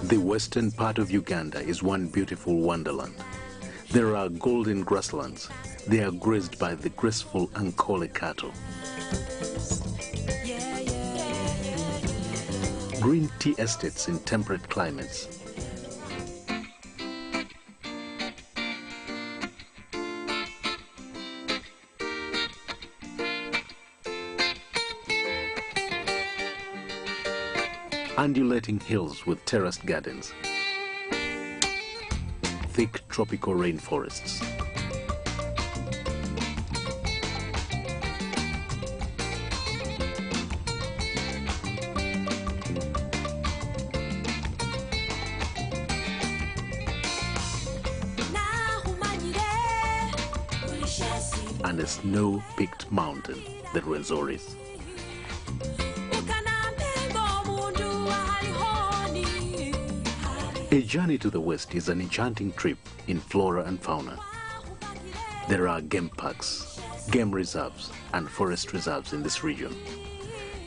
The western part of Uganda is one beautiful wonderland. There are golden grasslands. They are grazed by the graceful Ankole cattle. Green tea estates in temperate climates. Undulating hills with terraced gardens. Thick tropical rainforests. And a snow-peaked mountain, the Rwenzoris. A journey to the west is an enchanting trip in flora and fauna. There are game parks, game reserves, and forest reserves in this region.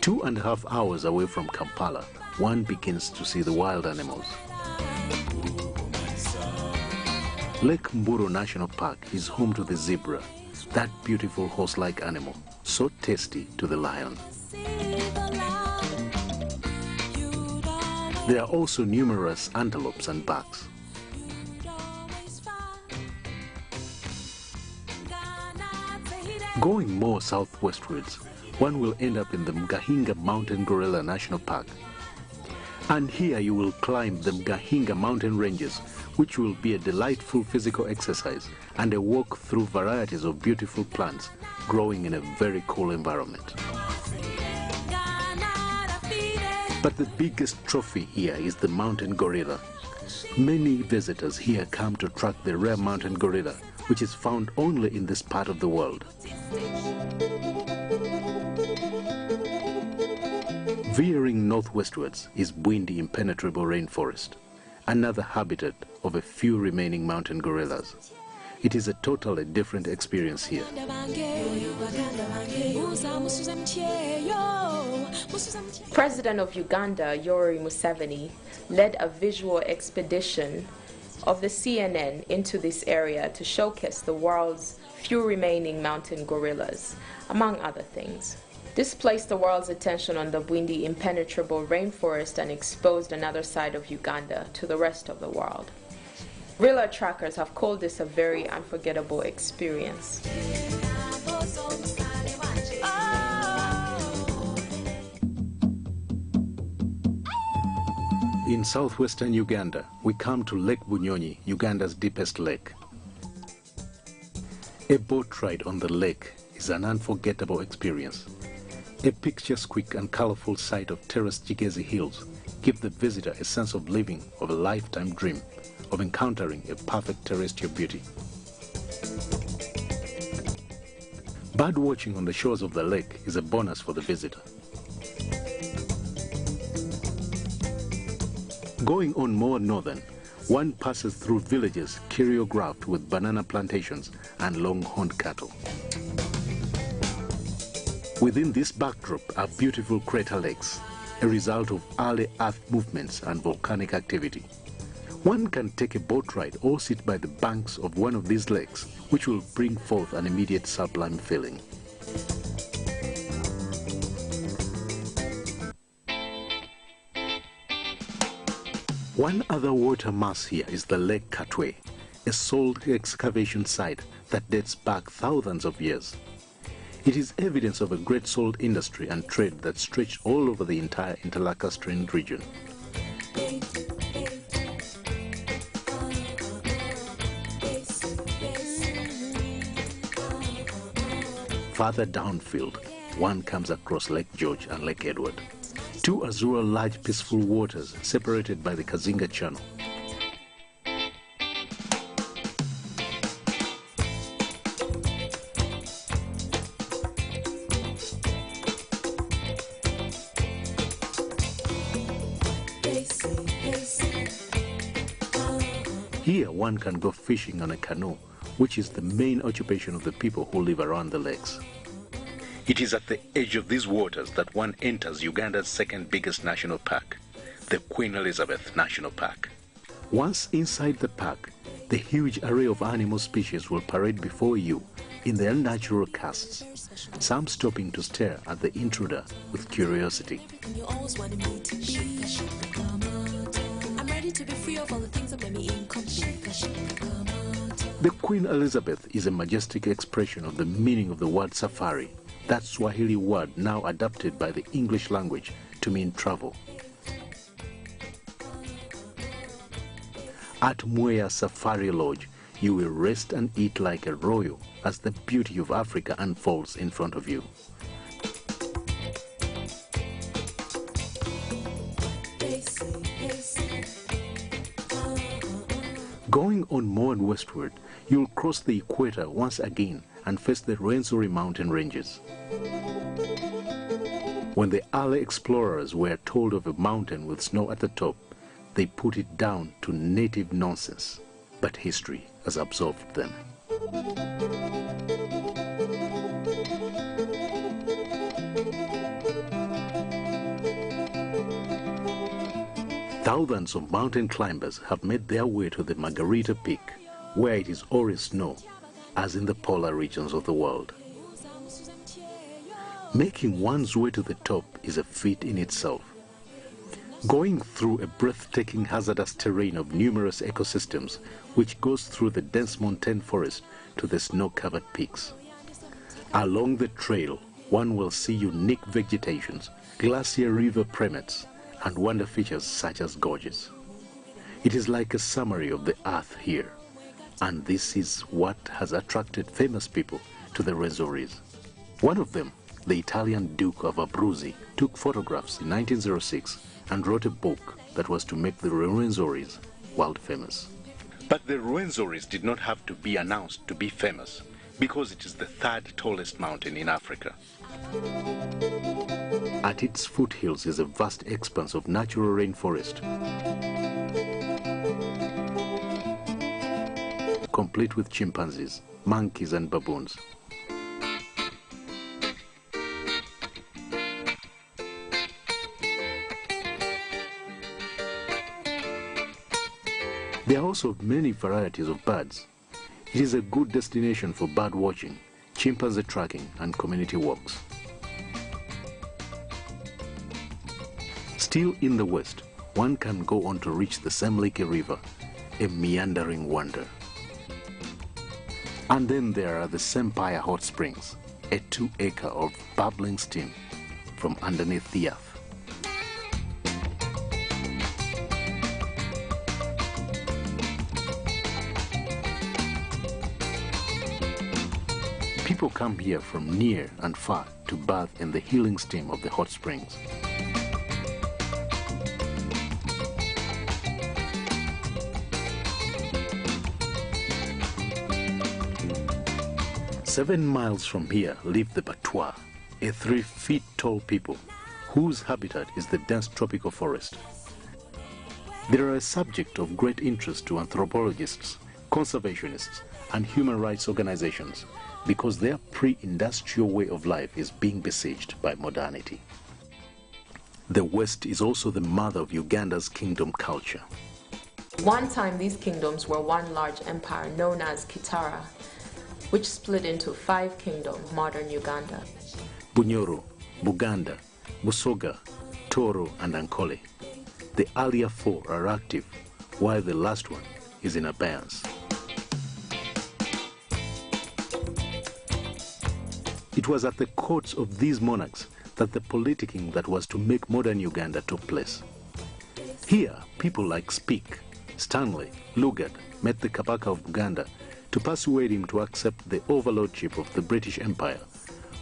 2.5 hours away from Kampala, one begins to see the wild animals. Lake Mburo National Park is home to the zebra, that beautiful horse-like animal, so tasty to the lion. There are also numerous antelopes and bucks. Going more southwestwards, one will end up in the Mgahinga Mountain Gorilla National Park. And here you will climb the Mgahinga mountain ranges, which will be a delightful physical exercise and a walk through varieties of beautiful plants growing in a very cool environment. But the biggest trophy here is the mountain gorilla. Many visitors here come to track the rare mountain gorilla, which is found only in this part of the world. Veering northwestwards is Bwindi impenetrable rainforest, another habitat of a few remaining mountain gorillas. It is a totally different experience here. President of Uganda, Yoweri Museveni, led a visual expedition of the CNN into this area to showcase the world's few remaining mountain gorillas, among other things. This placed the world's attention on the Bwindi impenetrable rainforest and exposed another side of Uganda to the rest of the world. Gorilla trackers have called this a very unforgettable experience. In southwestern Uganda, we come to Lake Bunyonyi, Uganda's deepest lake. A boat ride on the lake is an unforgettable experience. A picturesque and colorful sight of terraced Kigezi hills give the visitor a sense of living of a lifetime dream, of encountering a perfect terrestrial beauty. Bird watching on the shores of the lake is a bonus for the visitor. Going on more northern, one passes through villages choreographed with banana plantations and long-horned cattle. Within this backdrop are beautiful crater lakes, a result of early earth movements and volcanic activity. One can take a boat ride or sit by the banks of one of these lakes, which will bring forth an immediate sublime feeling. One other water mass here is the Lake Katwe, a salt excavation site that dates back thousands of years. It is evidence of a great salt industry and trade that stretched all over the entire Interlacustrine region. Further downfield, one comes across Lake George and Lake Edward, two azure large peaceful waters separated by the Kazinga Channel. Here one can go fishing on a canoe, which is the main occupation of the people who live around the lakes. It is at the edge of these waters that one enters Uganda's second biggest national park, the Queen Elizabeth National Park. Once inside the park, the huge array of animal species will parade before you in their natural casts, some stopping to stare at the intruder with curiosity. The Queen Elizabeth is a majestic expression of the meaning of the word safari, that Swahili word now adapted by the English language to mean travel. At Mwea Safari Lodge, you will rest and eat like a royal as the beauty of Africa unfolds in front of you. Going on more and westward, you'll cross the equator once again and face the Rwenzori mountain ranges. When the early explorers were told of a mountain with snow at the top, they put it down to native nonsense, but history has absolved them. Thousands of mountain climbers have made their way to the Margarita Peak, where it is always snow, as in the polar regions of the world. Making one's way to the top is a feat in itself. Going through a breathtaking hazardous terrain of numerous ecosystems which goes through the dense montane forest to the snow-covered peaks. Along the trail, one will see unique vegetations, glacier river primates, and wonder features such as gorges. It is like a summary of the earth here, and this is what has attracted famous people to the Rwenzoris. One of them, the Italian Duke of Abruzzi, took photographs in 1906 and wrote a book that was to make the Rwenzoris world famous. But the Rwenzoris did not have to be announced to be famous, because it is the third tallest mountain in Africa. At its foothills is a vast expanse of natural rainforest, complete with chimpanzees, monkeys and baboons. There are also many varieties of birds. It is a good destination for bird watching, chimpanzee tracking, and community walks. Still in the west, one can go on to reach the Semliki River, a meandering wonder. And then there are the Sempire Hot Springs, a 2-acre of bubbling steam from underneath the earth. People come here from near and far to bathe in the healing steam of the hot springs. Seven miles from here live the Batwa, a 3-feet-tall people whose habitat is the dense tropical forest. They are a subject of great interest to anthropologists, conservationists, and human rights organizations, because their pre-industrial way of life is being besieged by modernity. The West is also the mother of Uganda's kingdom culture. One time these kingdoms were one large empire known as Kitara, which split into 5 kingdoms, modern Uganda. Bunyoro, Buganda, Busoga, Toro, and Ankole. The earlier 4 are active, while the last one is in abeyance. It was at the courts of these monarchs that the politicking that was to make modern Uganda took place. Here, people like Speke, Stanley, Lugard met the Kabaka of Uganda to persuade him to accept the overlordship of the British Empire,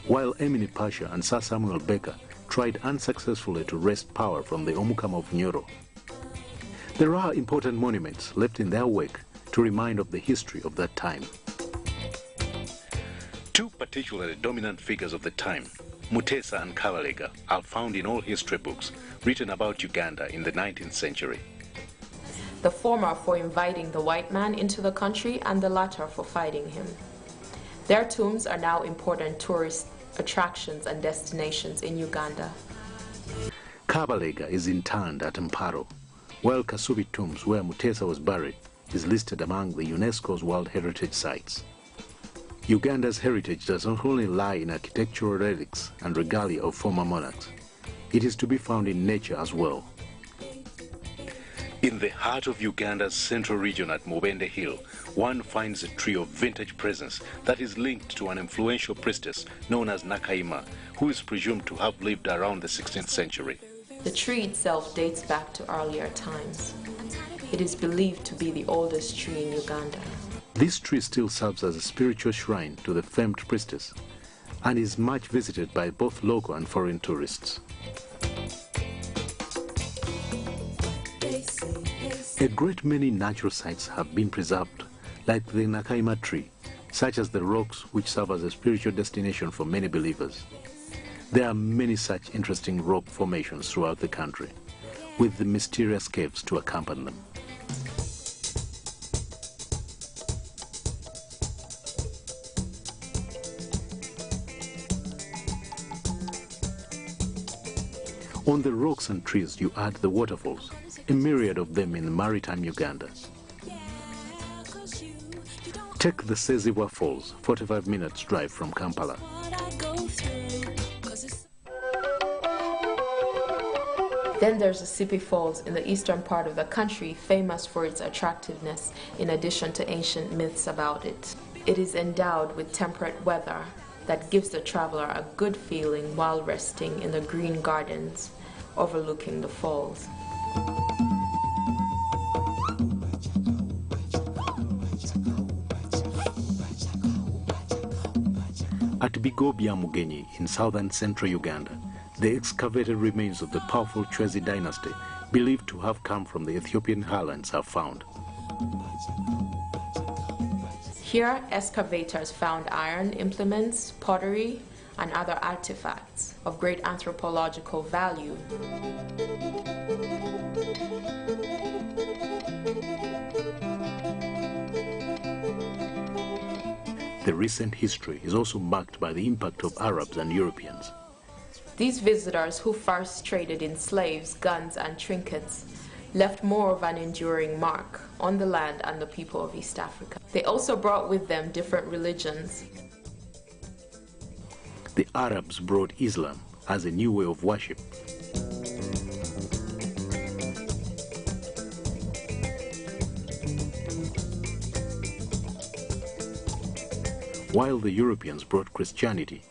while Emini Pasha and Sir Samuel Baker tried unsuccessfully to wrest power from the Omukama of Nyoro. There are important monuments left in their wake to remind of the history of that time. 2 particularly dominant figures of the time, Mutesa and Kabalega, are found in all history books written about Uganda in the 19th century. The former for inviting the white man into the country, and the latter for fighting him. Their tombs are now important tourist attractions and destinations in Uganda. Kabalega is interned at Mparo, while Kasubi Tombs, where Mutesa was buried, is listed among the UNESCO's World Heritage Sites. Uganda's heritage does not only lie in architectural relics and regalia of former monarchs. It is to be found in nature as well. In the heart of Uganda's central region at Mubende Hill, one finds a tree of vintage presence that is linked to an influential priestess known as Nakaima, who is presumed to have lived around the 16th century. The tree itself dates back to earlier times. It is believed to be the oldest tree in Uganda. This tree still serves as a spiritual shrine to the famed priestess and is much visited by both local and foreign tourists. A great many natural sites have been preserved, like the Nakaima tree, such as the rocks which serve as a spiritual destination for many believers. There are many such interesting rock formations throughout the country, with the mysterious caves to accompany them. On the rocks and trees you add the waterfalls, a myriad of them in maritime Uganda. Take the Sezibwa Falls, 45 minutes drive from Kampala. Then there's the Sipi Falls in the eastern part of the country, famous for its attractiveness in addition to ancient myths about it. It is endowed with temperate weather that gives the traveler a good feeling while resting in the green gardens overlooking the falls. At Bigobya Mugenyi in southern central Uganda, the excavated remains of the powerful Chwezi dynasty, believed to have come from the Ethiopian highlands, are found. Here, excavators found iron implements, pottery, and other artifacts of great anthropological value. The recent history is also marked by the impact of Arabs and Europeans. These visitors, who first traded in slaves, guns, and trinkets, left more of an enduring mark on the land and the people of East Africa. They also brought with them different religions. The Arabs brought Islam as a new way of worship. While the Europeans brought Christianity,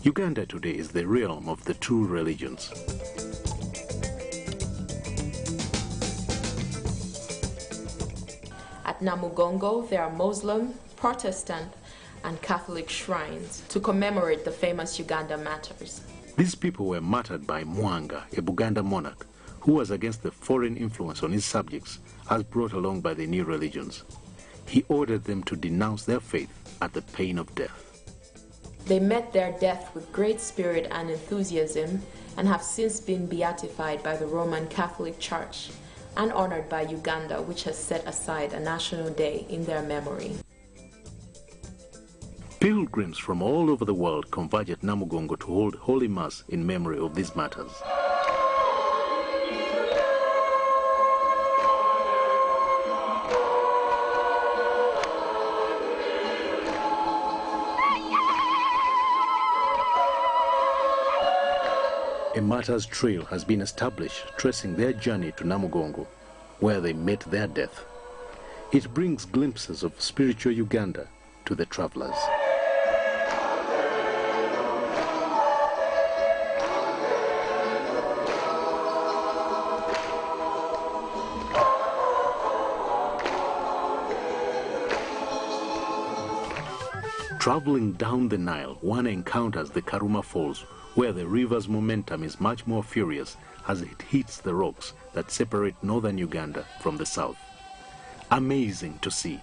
Uganda today is the realm of the two religions. At Namugongo, there are Muslim, Protestant, and Catholic shrines to commemorate the famous Uganda martyrs. These people were martyred by Mwanga, a Buganda monarch, who was against the foreign influence on his subjects as brought along by the new religions. He ordered them to denounce their faith at the pain of death. They met their death with great spirit and enthusiasm and have since been beatified by the Roman Catholic Church and honored by Uganda, which has set aside a national day in their memory. Pilgrims from all over the world converge at Namugongo to hold Holy Mass in memory of these martyrs. A martyr's trail has been established tracing their journey to Namugongo, where they met their death. It brings glimpses of spiritual Uganda to the travelers. Traveling down the Nile, one encounters the Karuma Falls, where the river's momentum is much more furious as it hits the rocks that separate northern Uganda from the south. Amazing to see,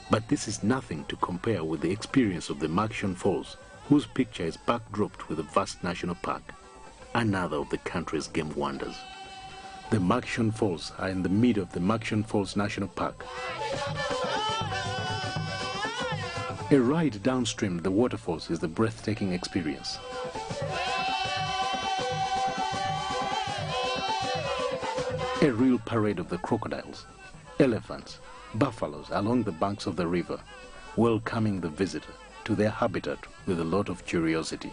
but this is nothing to compare with the experience of the Makshan Falls, whose picture is backdropped with a vast national park, another of the country's game wonders. The Makshan Falls are in the middle of the Makshan Falls National Park. A ride downstream the waterfalls is the breathtaking experience. A real parade of the crocodiles, elephants, buffaloes along the banks of the river, welcoming the visitor to their habitat with a lot of curiosity.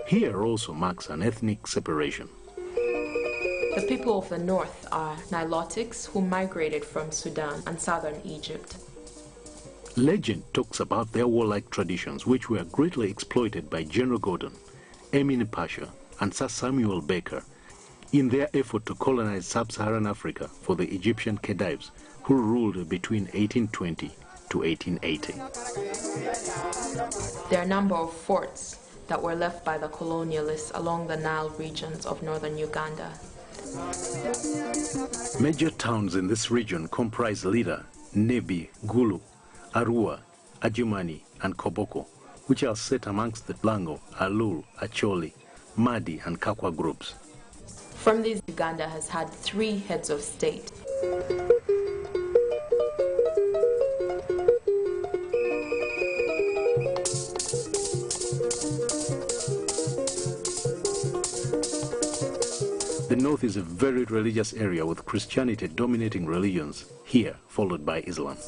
Here also marks an ethnic separation. The people of the north are Nilotics who migrated from Sudan and southern Egypt. Legend talks about their warlike traditions, which were greatly exploited by General Gordon, Emin Pasha, and Sir Samuel Baker in their effort to colonize sub-Saharan Africa for the Egyptian Khedives, who ruled between 1820 to 1880. There are a number of forts that were left by the colonialists along the Nile regions of northern Uganda. Major towns in this region comprise Lira, Nebi, Gulu, Arua, Adjumani, and Koboko, which are set amongst the Lango, Alul, Acholi, Madi, and Kakwa groups. From these, Uganda has had 3 heads of state. The north is a very religious area with Christianity dominating religions, here followed by Islam.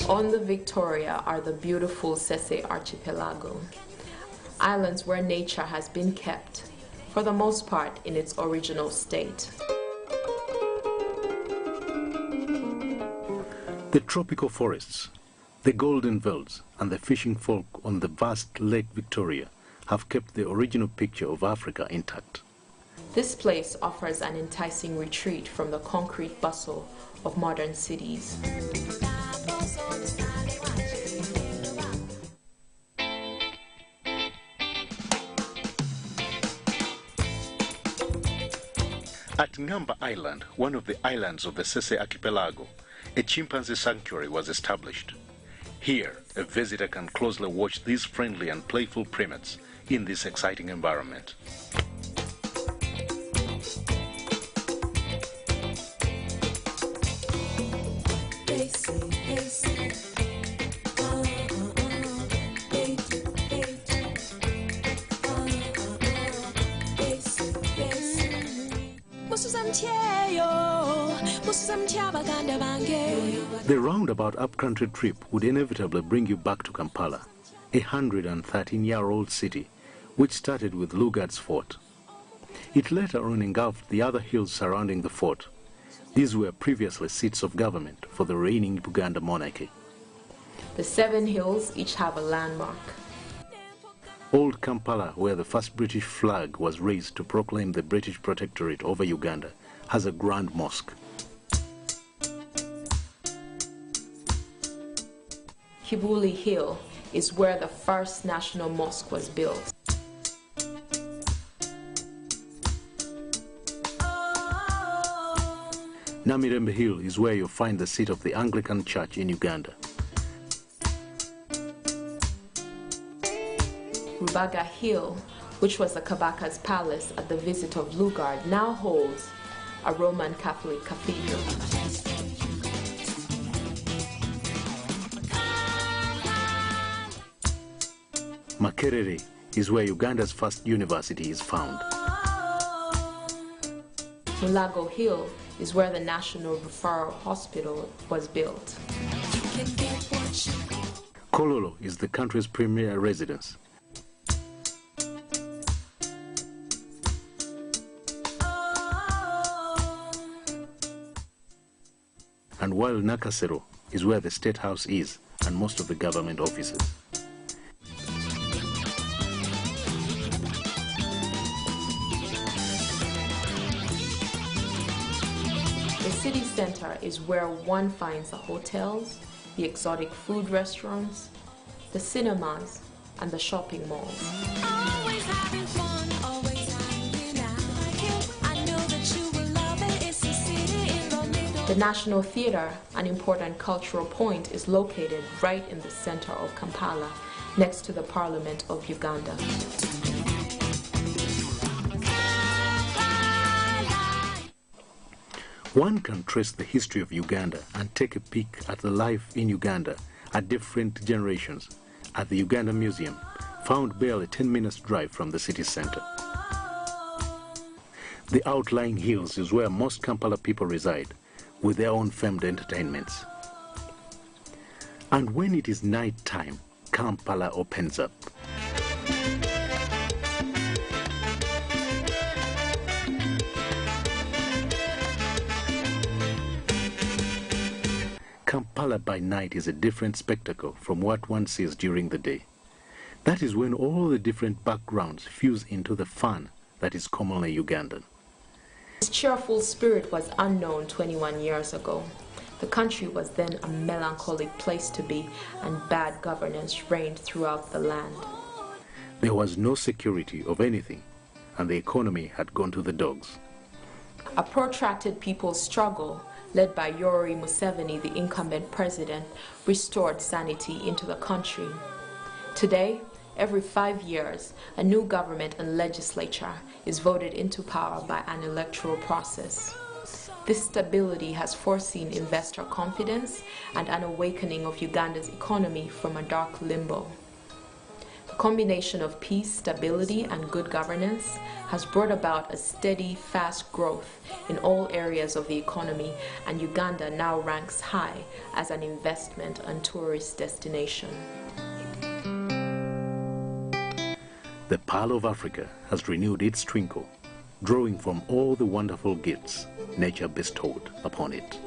On the Victoria are the beautiful Sese Archipelago, islands where nature has been kept, for the most part, in its original state. The tropical forests, the golden velds, and the fishing folk on the vast Lake Victoria have kept the original picture of Africa intact. This place offers an enticing retreat from the concrete bustle of modern cities. At Ngamba Island, one of the islands of the Sese Archipelago, a chimpanzee sanctuary was established. Here, a visitor can closely watch these friendly and playful primates in this exciting environment. The roundabout up-country trip would inevitably bring you back to Kampala, a 113-year-old city, which started with Lugard's fort. It later on engulfed the other hills surrounding the fort. These were previously seats of government for the reigning Buganda monarchy. The 7 hills each have a landmark. Old Kampala, where the first British flag was raised to proclaim the British protectorate over Uganda, has a grand mosque. Kibuli Hill is where the first national mosque was built. Namirembe Hill is where you find the seat of the Anglican Church in Uganda. Rubaga Hill, which was the Kabaka's palace at the visit of Lugard, now holds a Roman Catholic cathedral. Makerere is where Uganda's first university is found. Mulago Hill is where the National Referral Hospital was built. Kololo is the country's premier residence. And while Nakasero is where the State House is and most of the government offices. The city center is where one finds the hotels, the exotic food restaurants, the cinemas, and the shopping malls. The National Theatre, an important cultural point, is located right in the center of Kampala, next to the Parliament of Uganda. One can trace the history of Uganda and take a peek at the life in Uganda at different generations at the Uganda Museum, found barely 10 minutes drive from the city center. The outlying hills is where most Kampala people reside, with their own famed entertainments. And when it is night time, Kampala opens up. Kampala by night is a different spectacle from what one sees during the day. That is when all the different backgrounds fuse into the fun that is commonly Ugandan. This cheerful spirit was unknown 21 years ago. The country was then a melancholic place to be, and bad governance reigned throughout the land. There was no security of anything, and the economy had gone to the dogs. A protracted people's struggle, led by Yoweri Museveni, the incumbent president, restored sanity into the country. Today, every 5 years, a new government and legislature is voted into power by an electoral process. This stability has foreseen investor confidence and an awakening of Uganda's economy from a dark limbo. The combination of peace, stability, and good governance has brought about a steady, fast growth in all areas of the economy, and Uganda now ranks high as an investment and tourist destination. The Pearl of Africa has renewed its twinkle, drawing from all the wonderful gifts nature bestowed upon it.